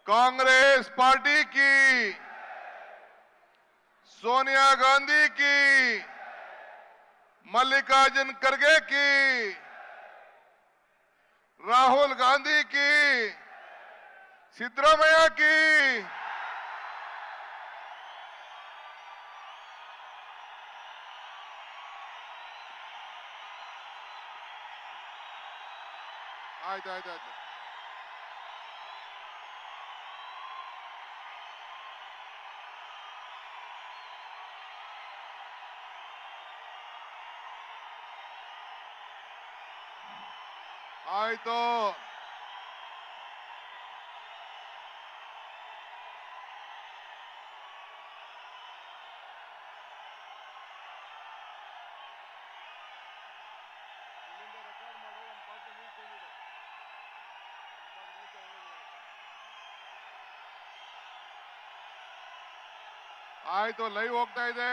Congress party की, सोनिया गांधी की, मल्लिकार्जुन खड़गे की, राहुल गांधी की, सिद्धरामैया की, ಆಯ್ತು ಆಯ್ತು ಆಯ್ತು ಆಯ್ತು ಆಯ್ತು ಲೈವ್ ಹೋಗ್ತಾ ಇದೆ.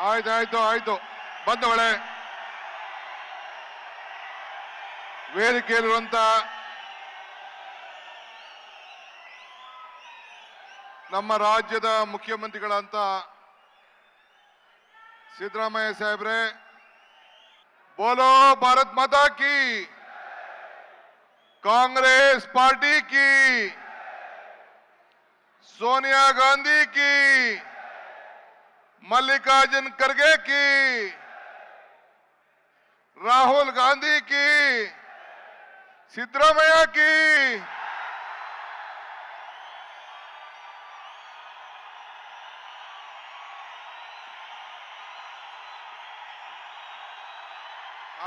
ಆಯ್ತು ಆಯ್ತು ಆಯ್ತು ಬಂದವಳೆ ವೇದಿಕೆಯಲ್ಲಿರುವಂತ ನಮ್ಮ ರಾಜ್ಯದ ಮುಖ್ಯಮಂತ್ರಿಗಳಂತ ಸಿದ್ದರಾಮಯ್ಯ ಸಾಹೇಬ್ರೆ, बोलो भारत माता की, कांग्रेस पार्टी की, सोनिया गांधी की, मल्लिकार्जुन खड़गे की, राहुल गांधी की, सिद्धरामैया की,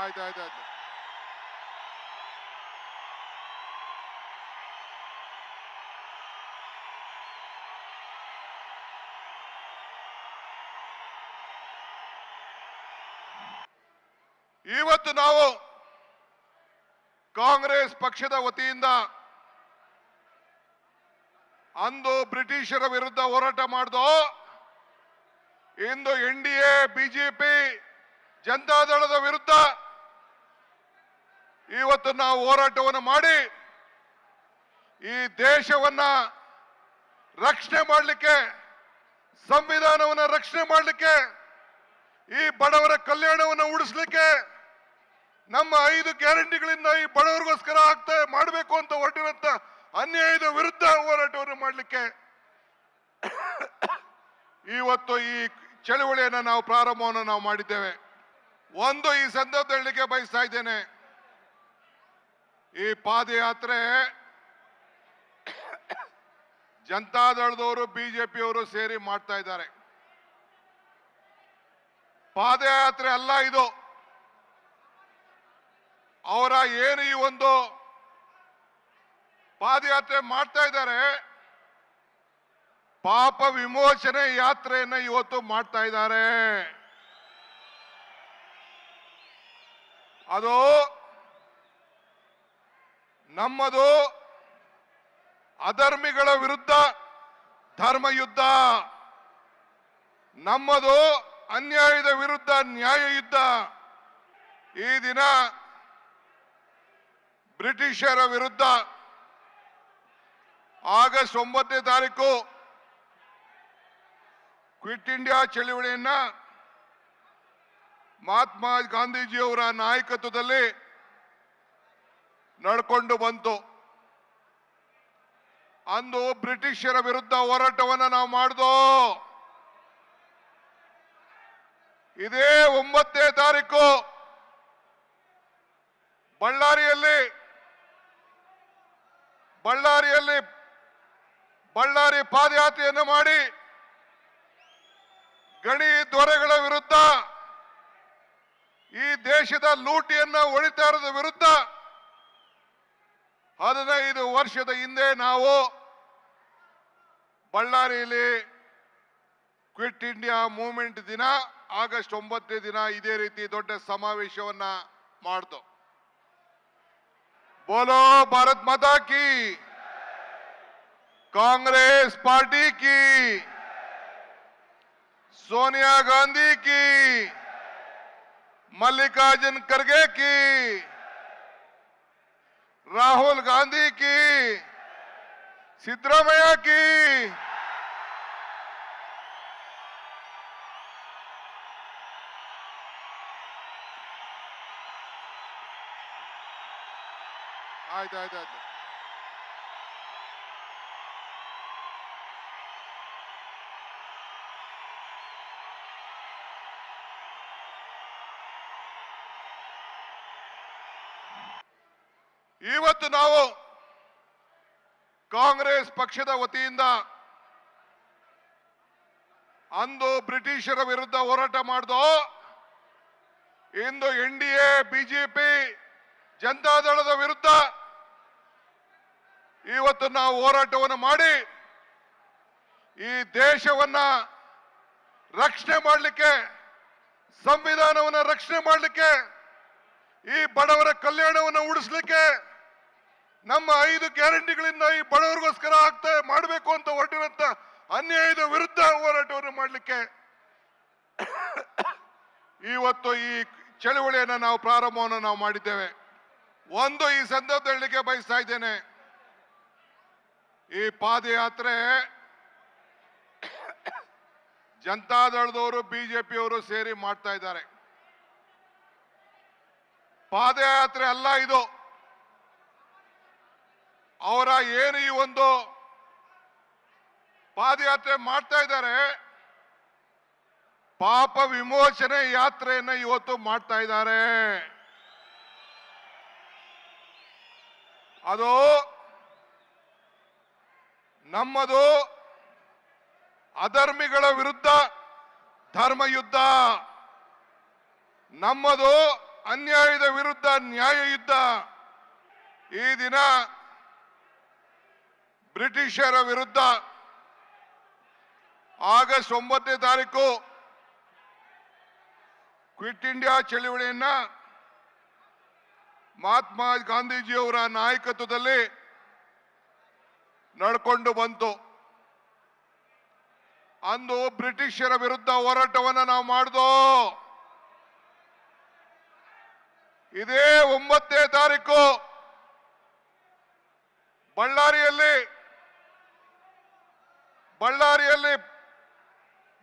ಆಯ್ತು ಆಯ್ತು ಆಯ್ತು ಇವತ್ತು ನಾವು ಕಾಂಗ್ರೆಸ್ ಪಕ್ಷದ ವತಿಯಿಂದ ಅಂದು ಬ್ರಿಟಿಷರ ವಿರುದ್ಧ ಹೋರಾಟ ಮಾಡಿದೋ, ಇಂದು ಎನ್ಡಿಎ ಬಿಜೆಪಿ ಜನತಾದಳದ ವಿರುದ್ಧ ಇವತ್ತು ನಾವು ಹೋರಾಟವನ್ನು ಮಾಡಿ ಈ ದೇಶವನ್ನ ರಕ್ಷಣೆ ಮಾಡಲಿಕ್ಕೆ, ಸಂವಿಧಾನವನ್ನು ರಕ್ಷಣೆ ಮಾಡಲಿಕ್ಕೆ, ಈ ಬಡವರ ಕಲ್ಯಾಣವನ್ನು ಉಳಿಸಲಿಕ್ಕೆ, ನಮ್ಮ 5 ಗ್ಯಾರಂಟಿಗಳಿಂದ ಈ ಬಡವರಿಗೋಸ್ಕರ ಮಾಡಬೇಕು ಅಂತ ಹೊರಟಿರುವಂತ ಅನ್ಯಾಯದ ವಿರುದ್ಧ ಹೋರಾಟವನ್ನು ಮಾಡಲಿಕ್ಕೆ ಇವತ್ತು ಈ ಚಳವಳಿಯನ್ನು ನಾವು ಪ್ರಾರಂಭವನ್ನು ನಾವು ಮಾಡಿದ್ದೇವೆ. ಒಂದು ಈ ಸಂದರ್ಭದಲ್ಲಿ ಬಯಸ್ತಾ ಇದ್ದೇನೆ, ಈ ಪಾದಯಾತ್ರೆ ಜನತಾದಳದವರು ಬಿಜೆಪಿಯವರು ಸೇರಿ ಮಾಡ್ತಾ ಇದ್ದಾರೆ. ಪಾದಯಾತ್ರೆ ಅಲ್ಲ ಇದು. ಅವರ ಏನು ಈ ಒಂದು ಪಾದಯಾತ್ರೆ ಮಾಡ್ತಾ ಇದ್ದಾರೆ, ಪಾಪ ವಿಮೋಚನೆ ಯಾತ್ರೆಯನ್ನ ಇವತ್ತು ಮಾಡ್ತಾ ಇದ್ದಾರೆ. ಅದು ನಮ್ಮದು ಅಧರ್ಮಿಗಳ ವಿರುದ್ಧ ಧರ್ಮ ಯುದ್ಧ, ನಮ್ಮದು ಅನ್ಯಾಯದ ವಿರುದ್ಧ ನ್ಯಾಯ ಯುದ್ಧ. ಈ ದಿನ ಬ್ರಿಟಿಷರ ವಿರುದ್ಧ ಆಗಸ್ಟ್ 9ನೇ ತಾರೀಕು ಕ್ವಿಟ್ ಇಂಡಿಯಾ ಚಳವಳಿಯನ್ನ ಮಹಾತ್ಮ ಗಾಂಧೀಜಿಯವರ ನಾಯಕತ್ವದಲ್ಲಿ ನಡ್ಕೊಂಡು ಬಂತು. ಅಂದು ಬ್ರಿಟಿಷರ ವಿರುದ್ಧ ಹೋರಾಟವನ್ನು ನಾವು ಮಾಡಿದೋ. ಇದೇ 9ನೇ ತಾರೀಕು ಬಳ್ಳಾರಿ ಪಾದಯಾತ್ರೆಯನ್ನು ಮಾಡಿ ಗಣಿ ದೊರೆಗಳ ವಿರುದ್ಧ, ಈ ದೇಶದ ಲೂಟಿಯನ್ನ ಹೊಡಿತಾ ಇರೋದ ವಿರುದ್ಧ 15 ವರ್ಷದ ಹಿಂದೆ ನಾವು ಬಳ್ಳಾರಿಯಲ್ಲಿ ಕ್ವಿಟ್ ಇಂಡಿಯಾ ಮೂವ್ಮೆಂಟ್ ದಿನ ಆಗಸ್ಟ್ 9ನೇ ದಿನ ಇದೇ ರೀತಿ ದೊಡ್ಡ ಸಮಾವೇಶವನ್ನ ಮಾಡ್ದು. ಬೋಲೋ ಭಾರತ್ ಮಾತಾ ಕಿ, कांग्रेस पार्टी की, सोनिया गांधी की, मल्लिकार्जुन खड़गे की, राहुल गांधी की, सिद्धरामैया की, ಆಯ್ತು ಆಯ್ತು ಆಯ್ತು. ಇವತ್ತು ನಾವು ಕಾಂಗ್ರೆಸ್ ಪಕ್ಷದ ವತಿಯಿಂದ ಅಂದು ಬ್ರಿಟಿಷರ ವಿರುದ್ಧ ಹೋರಾಟ ಮಾಡ್ದೋ, ಇಂದು NDA ಬಿಜೆಪಿ ಜನತಾದಳದ ವಿರುದ್ಧ ಇವತ್ತು ನಾವು ಹೋರಾಟವನ್ನು ಮಾಡಿ ಈ ದೇಶವನ್ನ ರಕ್ಷಣೆ ಮಾಡಲಿಕ್ಕೆ, ಸಂವಿಧಾನವನ್ನು ರಕ್ಷಣೆ ಮಾಡಲಿಕ್ಕೆ, ಈ ಬಡವರ ಕಲ್ಯಾಣವನ್ನು ಉಳಿಸಲಿಕ್ಕೆ, ನಮ್ಮ 5 ಗ್ಯಾರಂಟಿಗಳಿಂದ ಈ ಬಡವರಿಗೋಸ್ಕರ ಮಾಡಬೇಕು ಅಂತ ಹೊರಟಿರುವಂತ ಅನ್ಯಾಯದ ವಿರುದ್ಧ ಹೋರಾಟವನ್ನು ಮಾಡಲಿಕ್ಕೆ ಇವತ್ತು ಈ ಚಳವಳಿಯನ್ನು ನಾವು ಪ್ರಾರಂಭವನ್ನು ಮಾಡಿದ್ದೇವೆ. ಒಂದು ಈ ಸಂದರ್ಭದಲ್ಲಿ ಹೇಳಲಿಕ್ಕೆ ಬಯಸ್ತಾ ಇದ್ದೇನೆ, ಈ ಪಾದಯಾತ್ರೆ ಜನತಾದಳದವರು ಬಿಜೆಪಿಯವರು ಸೇರಿ ಮಾಡ್ತಾ ಇದ್ದಾರೆ. ಪಾದಯಾತ್ರೆ ಅಲ್ಲ ಇದು. ಅವರ ಏನು ಈ ಒಂದು ಪಾದಯಾತ್ರೆ ಮಾಡ್ತಾ ಇದ್ದಾರೆ, ಪಾಪ ವಿಮೋಚನೆ ಯಾತ್ರೆಯನ್ನು ಇವತ್ತು ಮಾಡ್ತಾ ಇದ್ದಾರೆ. ಅದು ನಮ್ಮದು ಅಧರ್ಮಿಗಳ ವಿರುದ್ಧ ಧರ್ಮ ಯುದ್ಧ, ನಮ್ಮದು ಅನ್ಯಾಯದ ವಿರುದ್ಧ ನ್ಯಾಯ ಯುದ್ಧ. ಈ ದಿನ ಬ್ರಿಟಿಷರ ವಿರುದ್ಧ ಆಗಸ್ಟ್ 9ನೇ ತಾರೀಕು ಕ್ವಿಟ್ ಇಂಡಿಯಾ ಚಳವಳಿಯನ್ನ ಮಹಾತ್ಮ ಗಾಂಧೀಜಿಯವರ ನಾಯಕತ್ವದಲ್ಲಿ ನಡ್ಕೊಂಡು ಬಂತು. ಅಂದು ಬ್ರಿಟಿಷರ ವಿರುದ್ಧ ಹೋರಾಟವನ್ನು ನಾವು ಮಾಡ್ದೋ. ಇದೇ 9ನೇ ತಾರೀಕು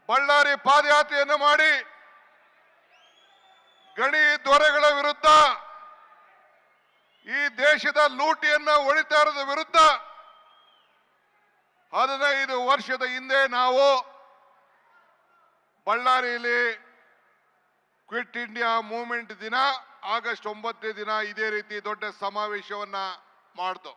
ಬಳ್ಳಾರಿ ಪಾದಯಾತ್ರೆಯನ್ನು ಮಾಡಿ ಗಣಿ ದೊರೆಗಳ ವಿರುದ್ಧ, ಈ ದೇಶದ ಲೂಟಿಯನ್ನ ಹೊಡಿತಾ ಇರೋದ್ರ ವಿರುದ್ಧ 15 ವರ್ಷದ ಹಿಂದೆ ನಾವು ಬಳ್ಳಾರಿಯಲ್ಲಿ ಕ್ವಿಟ್ ಇಂಡಿಯಾ ಮೂವ್ಮೆಂಟ್ ದಿನ ಆಗಸ್ಟ್ 9ನೇ ದಿನ ಇದೇ ರೀತಿ ದೊಡ್ಡ ಸಮಾವೇಶವನ್ನ ಮಾಡ್ದು.